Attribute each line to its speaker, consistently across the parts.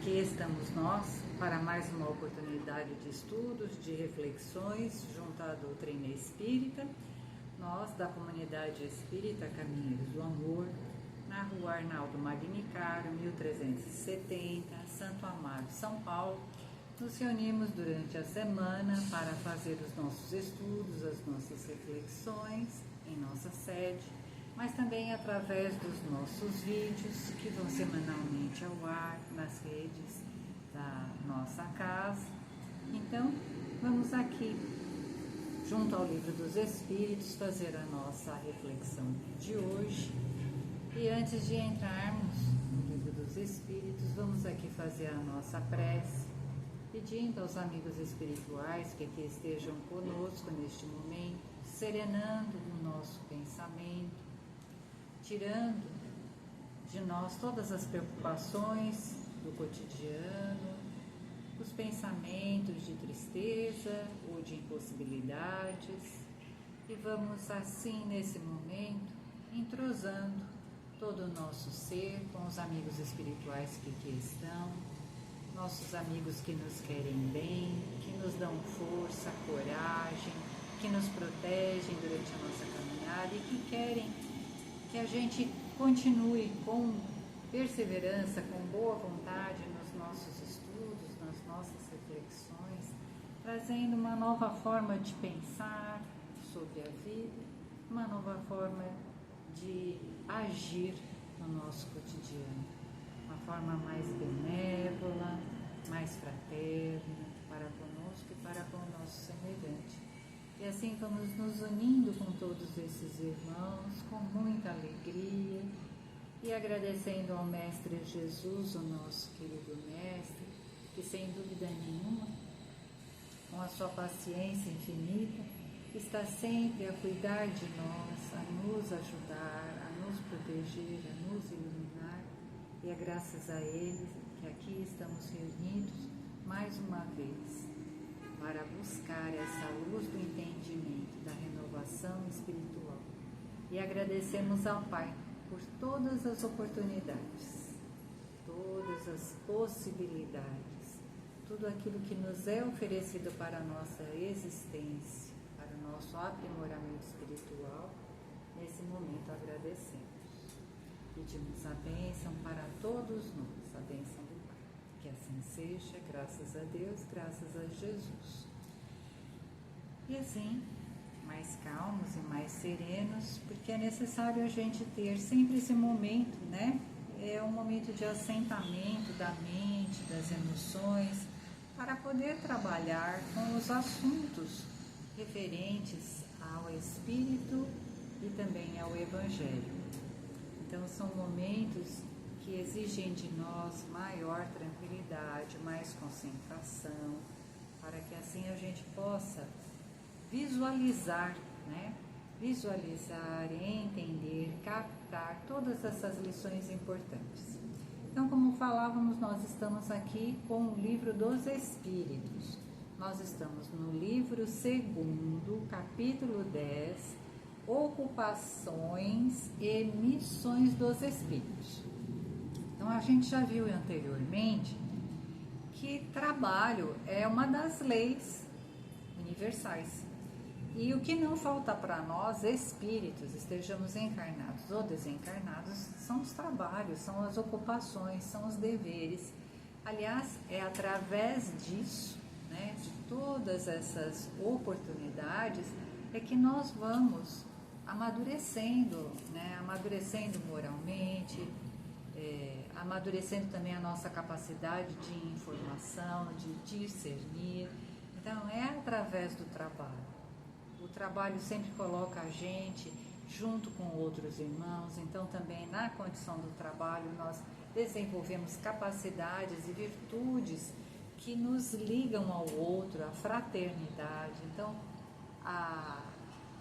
Speaker 1: Aqui estamos nós para mais uma oportunidade de estudos, de reflexões junto à doutrina espírita. Nós, da comunidade espírita Caminheiros do Amor, na rua Arnaldo Magnicaro, 1370, Santo Amaro, São Paulo, nos reunimos durante a semana para fazer os nossos estudos, as nossas reflexões em nossa sede, mas também através dos nossos vídeos que vão semanalmente ao ar nas redes da nossa casa. Então, vamos aqui, junto ao Livro dos Espíritos, fazer a nossa reflexão de hoje. E antes de entrarmos no Livro dos Espíritos, vamos aqui fazer a nossa prece, pedindo aos amigos espirituais que aqui estejam conosco neste momento, serenando o nosso pensamento, tirando de nós todas as preocupações do cotidiano, os pensamentos de tristeza ou de impossibilidades, e vamos assim, nesse momento, entrosando todo o nosso ser com os amigos espirituais que aqui estão, nossos amigos que nos querem bem, que nos dão força, coragem, que nos protegem durante a nossa caminhada e que querem que a gente continue com perseverança, com boa vontade nos nossos estudos, nas nossas reflexões, trazendo uma nova forma de pensar sobre a vida, uma nova forma de agir no nosso cotidiano, uma forma mais benévola, mais fraterna para conosco e para com o nosso semelhante. E assim vamos nos unindo com todos esses irmãos, com muita alegria, e agradecendo ao Mestre Jesus, o nosso querido Mestre, que sem dúvida nenhuma, com a sua paciência infinita, está sempre a cuidar de nós, a nos ajudar, a nos proteger, a nos iluminar, e é graças a Ele que aqui estamos reunidos mais uma vez, para buscar essa luz do entendimento, da renovação espiritual. E agradecemos ao Pai por todas as oportunidades, todas as possibilidades, tudo aquilo que nos é oferecido para a nossa existência, para o nosso aprimoramento espiritual. Nesse momento agradecemos. Pedimos a bênção para todos nós, a bênção do Pai. Que assim seja, graças a Deus, graças a Jesus. E assim, mais calmos e mais serenos, porque é necessário a gente ter sempre esse momento, né? É um momento de assentamento da mente, das emoções, para poder trabalhar com os assuntos referentes ao Espírito e também ao Evangelho. Então, são momentos que exigem de nós maior tranquilidade, mais concentração, para que assim a gente possa visualizar, né? Visualizar, entender, captar todas essas lições importantes. Então, como falávamos, nós estamos aqui com o Livro dos Espíritos. Nós estamos no livro 2º, capítulo 10, Ocupações e Missões dos Espíritos. Então, a gente já viu anteriormente que trabalho é uma das leis universais. E o que não falta para nós, espíritos, estejamos encarnados ou desencarnados, são os trabalhos, são as ocupações, são os deveres. Aliás, é através disso, né, de todas essas oportunidades, é que nós vamos amadurecendo, né, amadurecendo moralmente, amadurecendo também a nossa capacidade de informação, de discernir. Então, é através do trabalho. O trabalho sempre coloca a gente junto com outros irmãos, então também na condição do trabalho nós desenvolvemos capacidades e virtudes que nos ligam ao outro, a fraternidade. Então,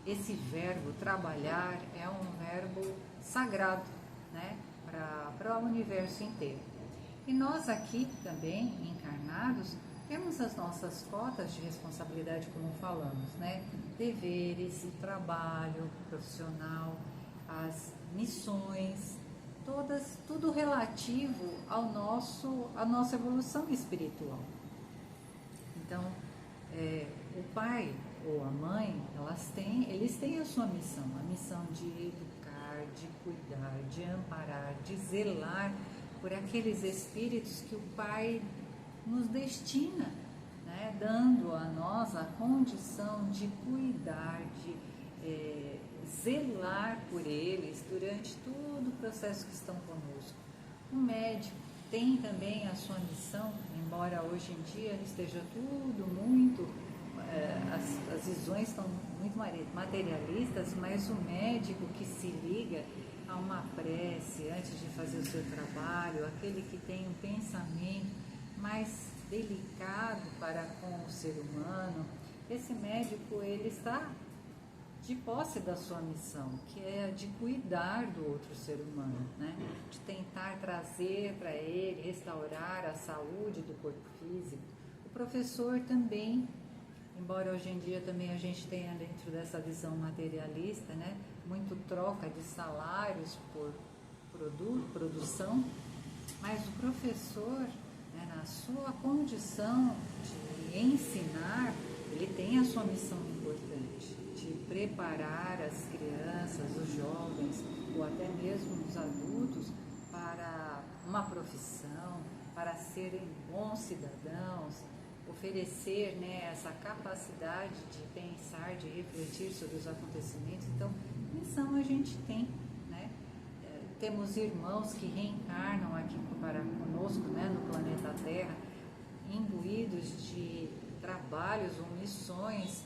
Speaker 1: esse verbo trabalhar é um verbo sagrado, né, para o universo inteiro. E nós aqui também, encarnados, temos as nossas cotas de responsabilidade, como falamos, né? Deveres, o trabalho profissional, as missões, tudo relativo à nossa evolução espiritual. Então, o pai ou a mãe, eles têm a sua missão, a missão de educar, de cuidar, de amparar, de zelar por aqueles espíritos que o pai nos destina, né, dando a nós a condição de cuidar, de zelar por eles durante todo o processo que estão conosco. O médico tem também a sua missão, embora hoje em dia esteja tudo muito, as visões estão muito materialistas, mas o médico que se liga a uma prece antes de fazer o seu trabalho, aquele que tem um pensamento mais delicado para com o ser humano, esse médico ele está de posse da sua missão, que é de cuidar do outro ser humano, né? De tentar trazer para ele, restaurar a saúde do corpo físico. O professor também, embora hoje em dia também a gente tenha dentro dessa visão materialista, né, muito troca de salários por produção, mas o professor, né, na sua condição de ensinar, ele tem a sua missão importante, de preparar as crianças, os jovens ou até mesmo os adultos para uma profissão, para serem bons cidadãos, oferecer, né, essa capacidade de pensar, de refletir sobre os acontecimentos. Então, missão a gente tem, né? Temos irmãos que reencarnam aqui para conosco, né, no planeta Terra, imbuídos de trabalhos ou missões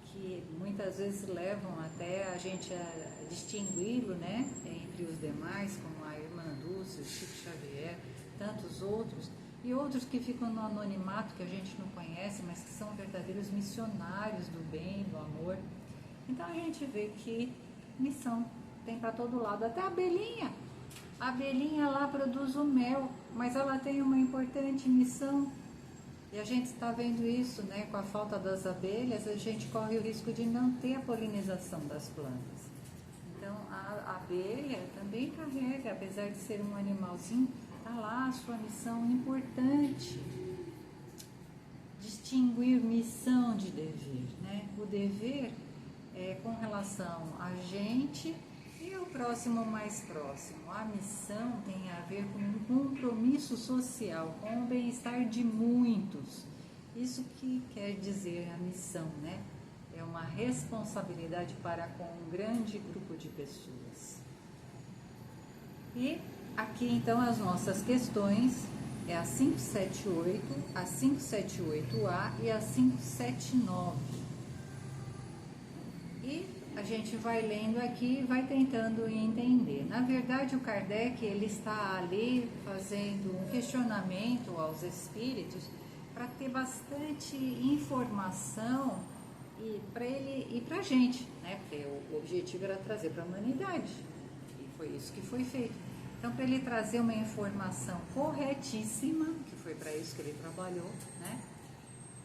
Speaker 1: que muitas vezes levam até a gente a distingui-lo, né, entre os demais, como a irmã Dulce, o Chico Xavier, tantos outros, e outros que ficam no anonimato, que a gente não conhece, mas que são verdadeiros missionários do bem, do amor. Então a gente vê que missão tem para todo lado, até a abelhinha lá produz o mel, mas ela tem uma importante missão. E a gente está vendo isso, né? Com a falta das abelhas, a gente corre o risco de não ter a polinização das plantas. Então, a abelha também carrega, apesar de ser um animalzinho, está lá a sua missão importante. Distinguir missão de dever, né? O dever é com relação a gente e ao próximo mais próximo. A missão tem a ver com um compromisso social, com o bem-estar de muitos. Isso que quer dizer a missão, né? É uma responsabilidade para com um grande grupo de pessoas. E aqui então as nossas questões é a 578, a 578A e a 579. E a gente vai lendo aqui e vai tentando entender. Na verdade, o Kardec ele está ali fazendo um questionamento aos espíritos para ter bastante informação e para ele e para a gente, né? Porque o objetivo era trazer para a humanidade e foi isso que foi feito. Então, para ele trazer uma informação corretíssima, que foi para isso que ele trabalhou, né?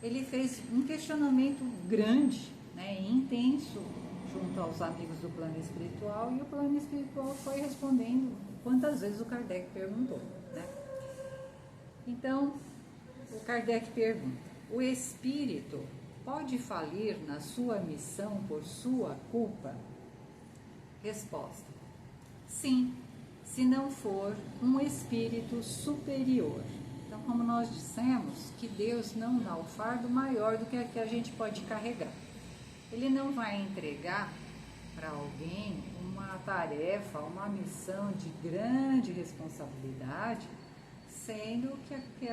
Speaker 1: Ele fez um questionamento grande, né, intenso, junto aos amigos do plano espiritual, e o plano espiritual foi respondendo quantas vezes o Kardec perguntou, né? Então, o Kardec pergunta: o espírito pode falir na sua missão por sua culpa? Resposta: sim, se não for um espírito superior. Então, como nós dissemos, que Deus não dá o fardo maior do que a gente pode carregar. Ele não vai entregar para alguém uma tarefa, uma missão de grande responsabilidade, sendo que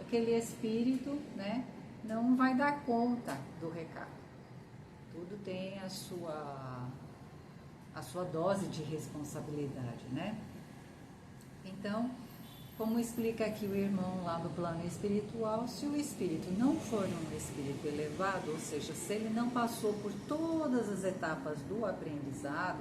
Speaker 1: aquele espírito, né, não vai dar conta do recado. Tudo tem a sua dose de responsabilidade, né? Então, como explica aqui o irmão lá do plano espiritual, se o espírito não for um espírito elevado, ou seja, se ele não passou por todas as etapas do aprendizado,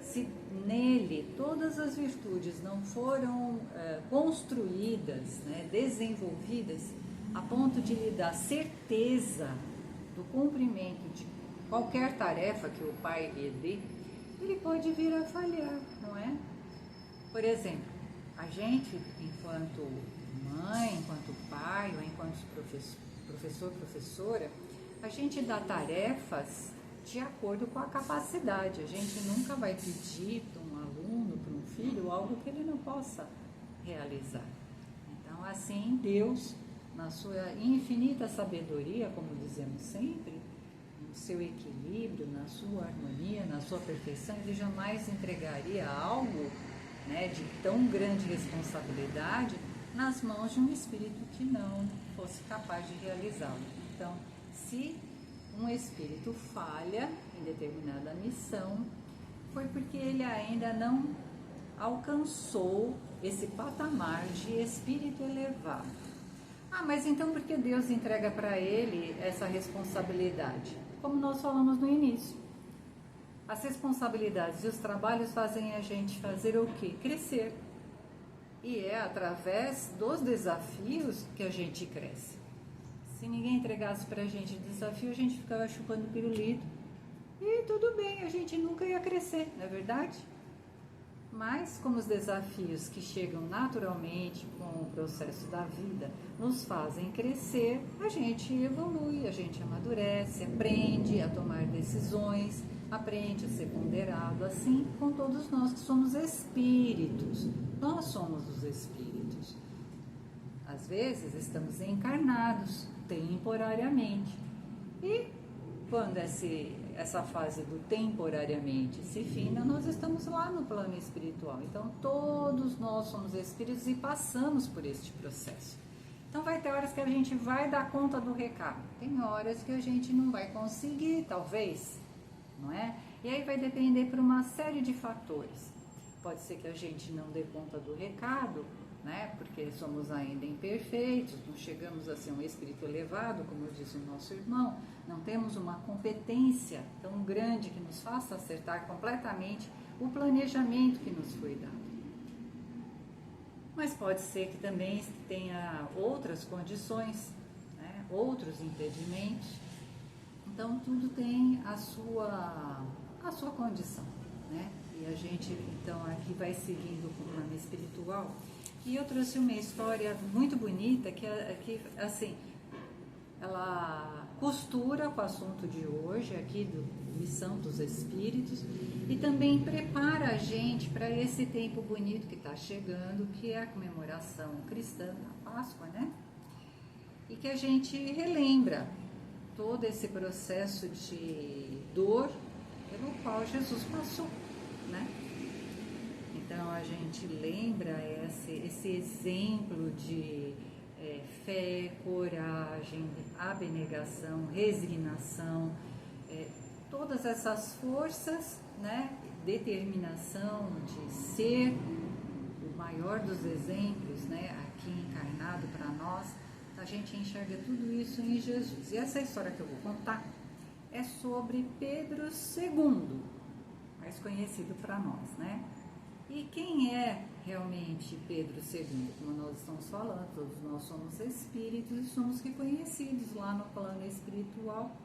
Speaker 1: se nele todas as virtudes não foram construídas, né, desenvolvidas, a ponto de lhe dar certeza do cumprimento de qualquer tarefa que o pai lhe dê, ele pode vir a falhar, não é? Por exemplo, a gente, enquanto mãe, enquanto pai, ou enquanto professor, professora, a gente dá tarefas de acordo com a capacidade. A gente nunca vai pedir para um aluno, para um filho, algo que ele não possa realizar. Então, assim, Deus, na sua infinita sabedoria, como dizemos sempre, no seu equilíbrio, na sua harmonia, na sua perfeição, ele jamais entregaria algo, né, de tão grande responsabilidade nas mãos de um espírito que não fosse capaz de realizá-lo. Então, se um espírito falha em determinada missão, foi porque ele ainda não alcançou esse patamar de espírito elevado. Ah, mas então por que Deus entrega para ele essa responsabilidade? Como nós falamos no início, as responsabilidades e os trabalhos fazem a gente fazer o quê? Crescer. E é através dos desafios que a gente cresce. Se ninguém entregasse para a gente desafio, a gente ficava chupando pirulito. E tudo bem, a gente nunca ia crescer, não é verdade? Mas como os desafios que chegam naturalmente com o processo da vida nos fazem crescer, a gente evolui, a gente amadurece, aprende a tomar decisões, aprende a ser ponderado, assim com todos nós que somos espíritos. Nós somos os espíritos. Às vezes estamos encarnados temporariamente. E quando essa fase do temporariamente se fina, nós estamos lá no plano espiritual. Então todos nós somos espíritos e passamos por este processo. Então vai ter horas que a gente vai dar conta do recado, tem horas que a gente não vai conseguir, talvez, não é? E aí vai depender por uma série de fatores. Pode ser que a gente não dê conta do recado, né? Porque somos ainda imperfeitos, não chegamos a ser um espírito elevado, como disse o nosso irmão, não temos uma competência tão grande que nos faça acertar completamente o planejamento que nos foi dado. Mas pode ser que também tenha outras condições, né? Outros impedimentos. Então tudo tem a sua condição, né? E a gente então aqui vai seguindo com o plano espiritual. E eu trouxe uma história muito bonita que assim, ela costura com o assunto de hoje aqui do Missão dos Espíritos e também prepara a gente para esse tempo bonito que está chegando, que é a comemoração cristã da Páscoa, né? E que a gente relembra todo esse processo de dor pelo qual Jesus passou, né? Então a gente lembra esse exemplo de fé, coragem, abnegação, resignação, todas essas forças, né? Determinação de ser o maior dos exemplos, né? Aqui encarnado para nós. A gente enxerga tudo isso em Jesus. E essa história que eu vou contar é sobre Pedro II, mais conhecido para nós, né? E quem é realmente Pedro II? Como nós estamos falando, todos nós somos espíritos e somos reconhecidos lá no plano espiritual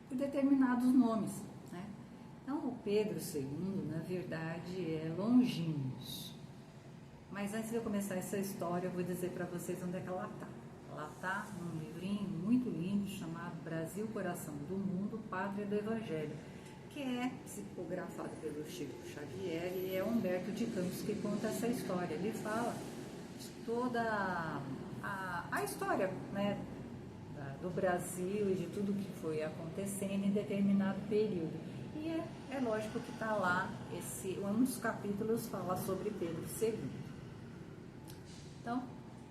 Speaker 1: por determinados nomes, né? Então, o Pedro II, na verdade, é Longinus. Mas antes de eu começar essa história, eu vou dizer para vocês onde é que ela está. Ela está num livrinho muito lindo chamado Brasil, Coração do Mundo, Pátria do Evangelho, que é psicografado pelo Chico Xavier e é Humberto de Campos que conta essa história. Ele fala de toda a história, né, do Brasil e de tudo que foi acontecendo em determinado período. E é lógico que está lá, um dos capítulos fala sobre Pedro II. Então,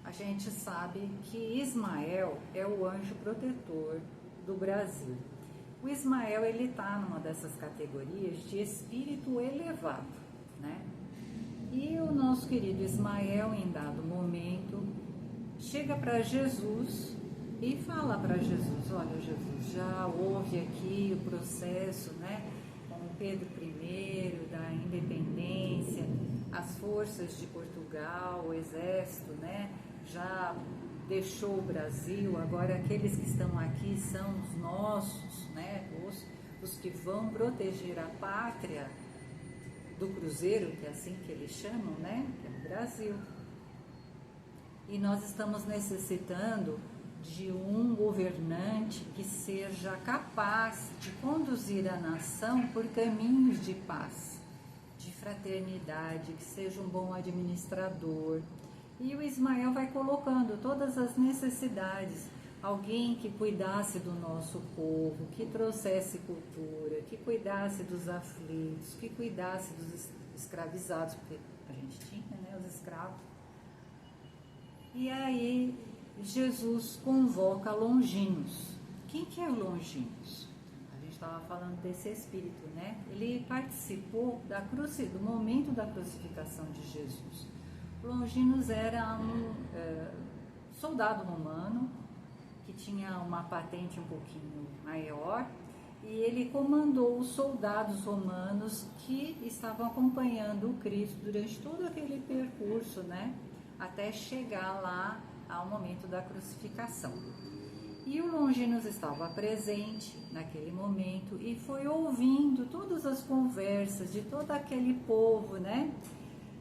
Speaker 1: a gente sabe que Ismael é o anjo protetor do Brasil. O Ismael, ele está numa dessas categorias de espírito elevado, né? E o nosso querido Ismael, em dado momento, chega para Jesus e fala para Jesus: olha, Jesus, já houve aqui o processo, né, com Pedro I, da independência, as forças de Portugal, o exército, né, já deixou o Brasil, agora aqueles que estão aqui são os nossos, né, os que vão proteger a pátria. do cruzeiro, que é assim que eles chamam, né? Que é no Brasil. E nós estamos necessitando de um governante que seja capaz de conduzir a nação por caminhos de paz, de fraternidade, que seja um bom administrador. E o Ismael vai colocando todas as necessidades. Alguém que cuidasse do nosso povo, que trouxesse cultura, que cuidasse dos aflitos, que cuidasse dos escravizados, porque a gente tinha, né, os escravos. E aí Jesus convoca Longinos. Quem que é o Longinos? A gente estava falando desse espírito, né? Ele participou do momento da crucificação de Jesus. Longinos era um soldado romano que tinha uma patente um pouquinho maior, e ele comandou os soldados romanos que estavam acompanhando o Cristo durante todo aquele percurso, né? Até chegar lá ao momento da crucificação. E o Longinos estava presente naquele momento e foi ouvindo todas as conversas de todo aquele povo, né?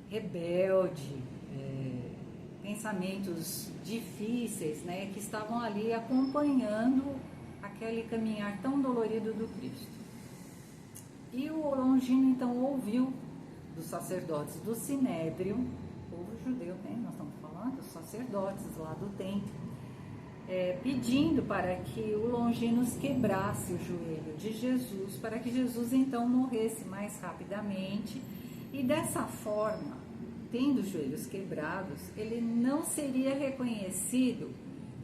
Speaker 1: Rebelde, pensamentos difíceis, né? Que estavam ali acompanhando aquele caminhar tão dolorido do Cristo. E o Longino então ouviu dos sacerdotes do Sinédrio, povo judeu, né? Nós estamos falando dos sacerdotes lá do templo, pedindo para que o Longinos quebrasse o joelho de Jesus, para que Jesus então morresse mais rapidamente, e dessa forma, tendo os joelhos quebrados, ele não seria reconhecido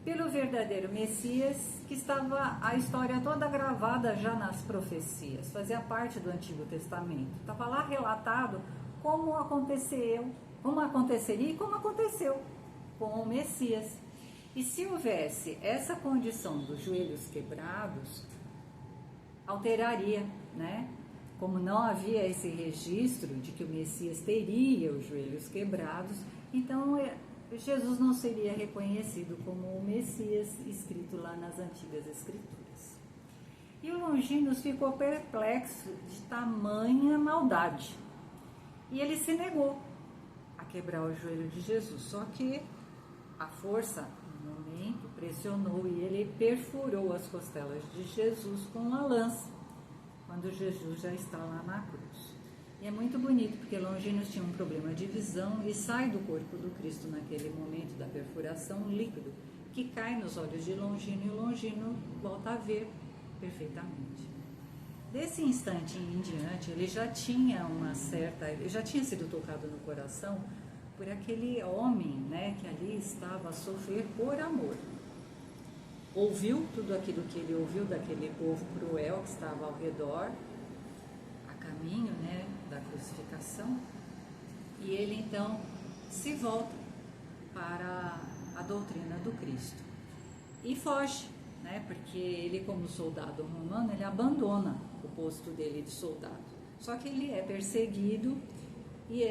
Speaker 1: pelo verdadeiro Messias, que estava a história toda gravada já nas profecias, fazia parte do Antigo Testamento, estava lá relatado como aconteceria e como aconteceu com o Messias. E se houvesse essa condição dos joelhos quebrados, alteraria, né? Como não havia esse registro de que o Messias teria os joelhos quebrados, então Jesus não seria reconhecido como o Messias escrito lá nas antigas escrituras. E o Longinos ficou perplexo de tamanha maldade. E ele se negou a quebrar o joelho de Jesus. Só que a força, no momento, pressionou e ele perfurou as costelas de Jesus com uma lança, quando Jesus já está lá na cruz. E é muito bonito, porque Longinos tinha um problema de visão e sai do corpo do Cristo naquele momento da perfuração um líquido que cai nos olhos de Longino, e Longino volta a ver perfeitamente. Desse instante em diante, ele já tinha ele já tinha sido tocado no coração por aquele homem, né, que ali estava a sofrer por amor. Ouviu tudo aquilo que ele ouviu daquele povo cruel que estava ao redor, a caminho, né, da crucificação, e ele então se volta para a doutrina do Cristo e foge, né, porque ele, como soldado romano, ele abandona o posto dele de soldado. Só que ele é perseguido e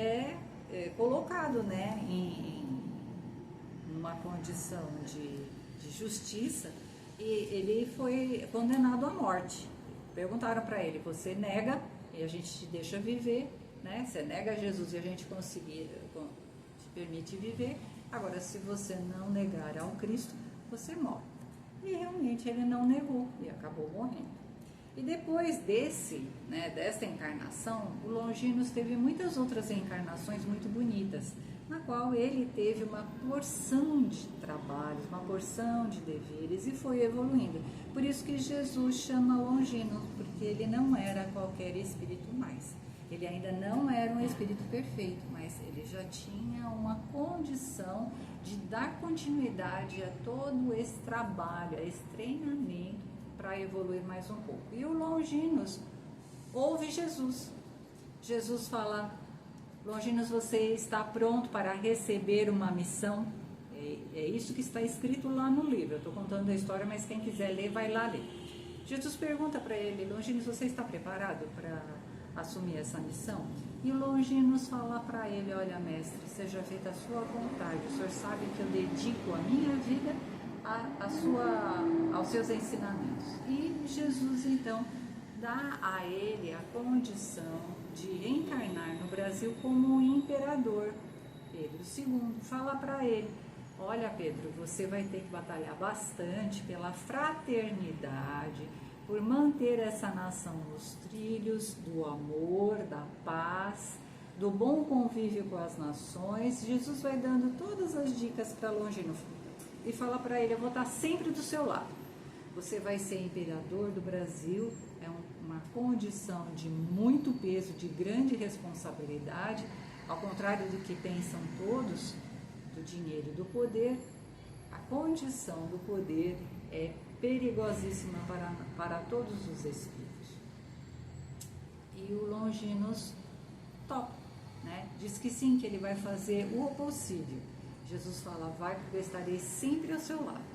Speaker 1: colocado, né, em uma condição de justiça, e ele foi condenado à morte. Perguntaram para ele: você nega e a gente te deixa viver, né? Você nega Jesus e a gente te permite viver. Agora, se você não negar ao Cristo, você morre. E realmente ele não negou e acabou morrendo. E depois desta encarnação, o Longinos teve muitas outras encarnações muito bonitas, na qual ele teve uma porção de trabalhos, uma porção de deveres e foi evoluindo. Por isso que Jesus chama Longinos, porque ele não era qualquer espírito mais. Ele ainda não era um espírito perfeito, mas ele já tinha uma condição de dar continuidade a todo esse trabalho, a esse treinamento para evoluir mais um pouco. E o Longinos ouve Jesus. Jesus fala: Longinos, você está pronto para receber uma missão? É isso que está escrito lá no livro. Eu estou contando a história, mas quem quiser ler, vai lá ler. Jesus pergunta para ele: Longinos, você está preparado para assumir essa missão? E o Longinos fala para ele: olha, mestre, seja feita a sua vontade. O senhor sabe que eu dedico a minha vida aos seus ensinamentos. E Jesus então dá a ele a condição de reencarnar no Brasil como um imperador, Pedro II. Fala para ele: olha, Pedro, você vai ter que batalhar bastante pela fraternidade, por manter essa nação nos trilhos do amor, da paz, do bom convívio com as nações. Jesus vai dando todas as dicas para Longino e fala para ele: eu vou estar sempre do seu lado. Você vai ser imperador do Brasil, é uma condição de muito peso, de grande responsabilidade, ao contrário do que pensam todos, do dinheiro e do poder. A condição do poder é perigosíssima para todos os espíritos. E o Longinos topa, né? Diz que sim, que ele vai fazer o possível. Jesus fala: vai, porque eu estarei sempre ao seu lado.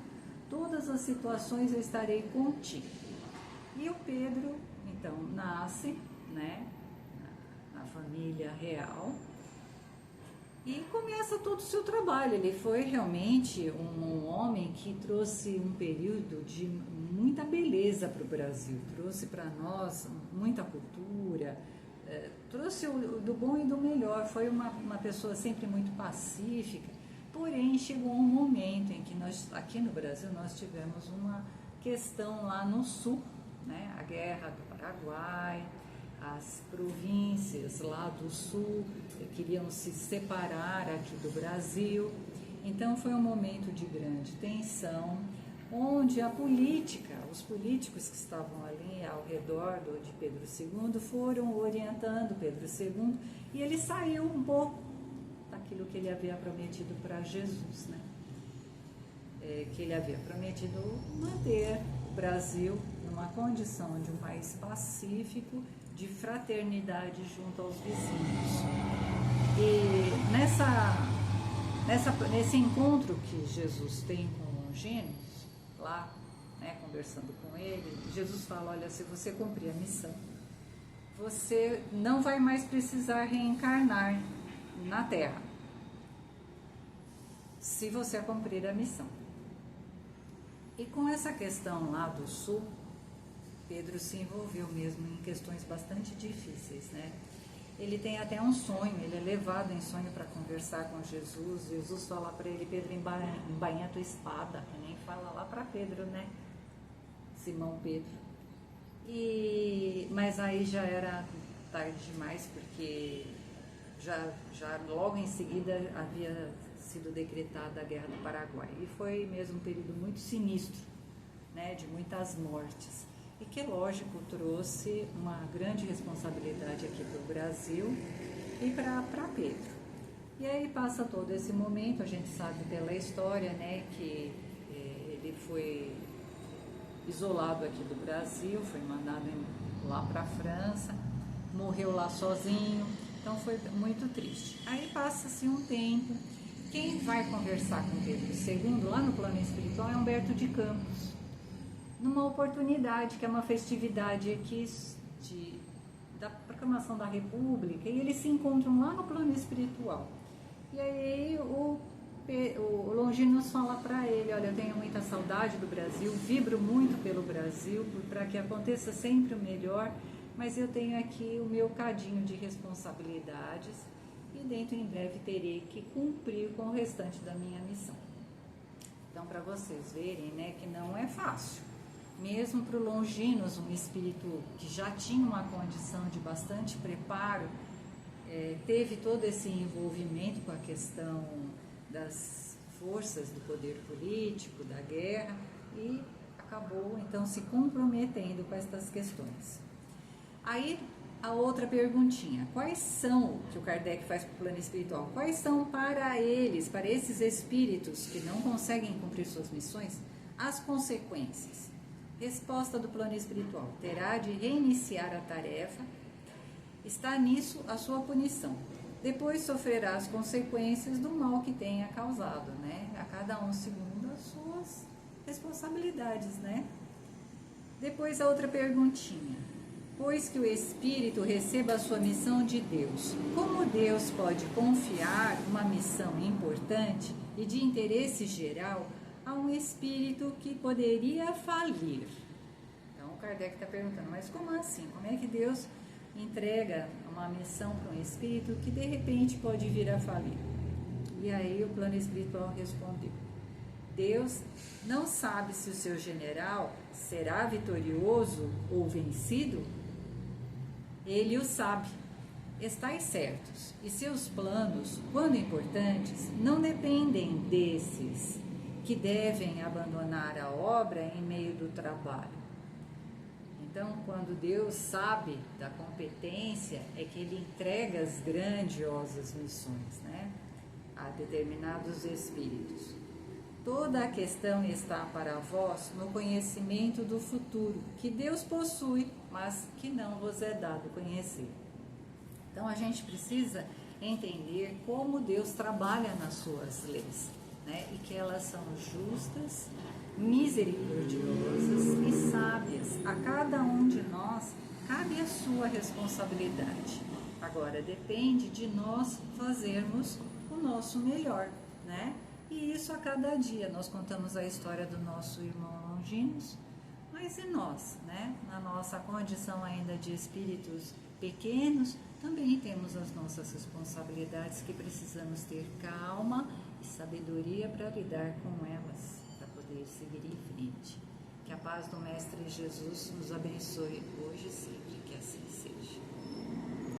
Speaker 1: Todas as situações eu estarei contigo. E o Pedro, então, nasce, né, na família real, e começa todo o seu trabalho. Ele foi realmente um homem que trouxe um período de muita beleza para o Brasil, trouxe para nós muita cultura, trouxe do bom e do melhor. Foi uma pessoa sempre muito pacífica. Porém, chegou um momento em que nós, aqui no Brasil, nós tivemos uma questão lá no sul, né? A guerra do Paraguai, as províncias lá do sul queriam se separar aqui do Brasil. Então foi um momento de grande tensão, onde a política, os políticos que estavam ali ao redor de Pedro II foram orientando Pedro II, e ele saiu um pouco daquilo que ele havia prometido para Jesus, né? Que ele havia prometido manter o Brasil numa condição de um país pacífico, de fraternidade junto aos vizinhos. E nesse encontro que Jesus tem com Longinos, lá, né, conversando com ele, Jesus fala: olha, se você cumprir a missão, você não vai mais precisar reencarnar na Terra, se você cumprir a missão. E com essa questão lá do sul, Pedro se envolveu mesmo em questões bastante difíceis, né? Ele tem até um sonho, ele é levado em sonho para conversar com Jesus. Jesus fala para ele: Pedro, embainha a tua espada, que nem fala lá para Pedro, né? Simão Pedro. Mas aí já era tarde demais, porque já logo em seguida havia sido decretada a Guerra do Paraguai, e foi mesmo um período muito sinistro, né, de muitas mortes, e que, lógico, trouxe uma grande responsabilidade aqui para o Brasil e para Pedro. E aí passa todo esse momento, a gente sabe pela história, né, que ele foi isolado aqui do Brasil, foi mandado lá para a França, morreu lá sozinho, então foi muito triste. Aí passa-se um tempo, quem vai conversar com Pedro II lá no plano espiritual é Humberto de Campos, numa oportunidade que é uma festividade aqui da proclamação da República, e eles se encontram lá no plano espiritual. E aí o Longinos fala para ele: olha, eu tenho muita saudade do Brasil, vibro muito pelo Brasil, para que aconteça sempre o melhor, mas eu tenho aqui o meu cadinho de responsabilidades, e dentro em breve terei que cumprir com o restante da minha missão. Então, para vocês verem, né, que não é fácil. Mesmo para o Longinos, um espírito que já tinha uma condição de bastante preparo, teve todo esse envolvimento com a questão das forças do poder político, da guerra, e acabou então se comprometendo com estas questões. Aí a outra perguntinha: quais são, que o Kardec faz para o plano espiritual, quais são para eles, para esses espíritos que não conseguem cumprir suas missões, as consequências? Resposta do plano espiritual: terá de reiniciar a tarefa, está nisso a sua punição. Depois sofrerá as consequências do mal que tenha causado, né? A cada um segundo as suas responsabilidades, né? Depois a outra perguntinha: pois que o espírito receba a sua missão de Deus, como Deus pode confiar uma missão importante e de interesse geral a um espírito que poderia falir? Então o Kardec está perguntando: mas como assim? Como é que Deus entrega uma missão para um espírito que de repente pode vir a falir. E aí o plano espiritual respondeu: Deus não sabe se o seu general será vitorioso ou vencido? Ele o sabe. Estais certos, e seus planos, quando importantes, não dependem desses que devem abandonar a obra em meio do trabalho. Então, quando Deus sabe da competência, é que Ele entrega as grandiosas missões, né, a determinados espíritos. Toda a questão está para vós no conhecimento do futuro, que Deus possui, mas que não vos é dado conhecer. Então, a gente precisa entender como Deus trabalha nas suas leis, né, e que elas são justas, misericordiosas e sábias. A cada um de nós cabe a sua responsabilidade. Agora, depende de nós fazermos o nosso melhor, né? E isso a cada dia. Nós contamos a história do nosso irmão Longinos, mas e nós, né? Na nossa condição ainda de espíritos pequenos, também temos as nossas responsabilidades que precisamos ter calma e sabedoria para lidar com elas, para poder seguir em frente. Que a paz do Mestre Jesus nos abençoe hoje e sempre, que assim seja.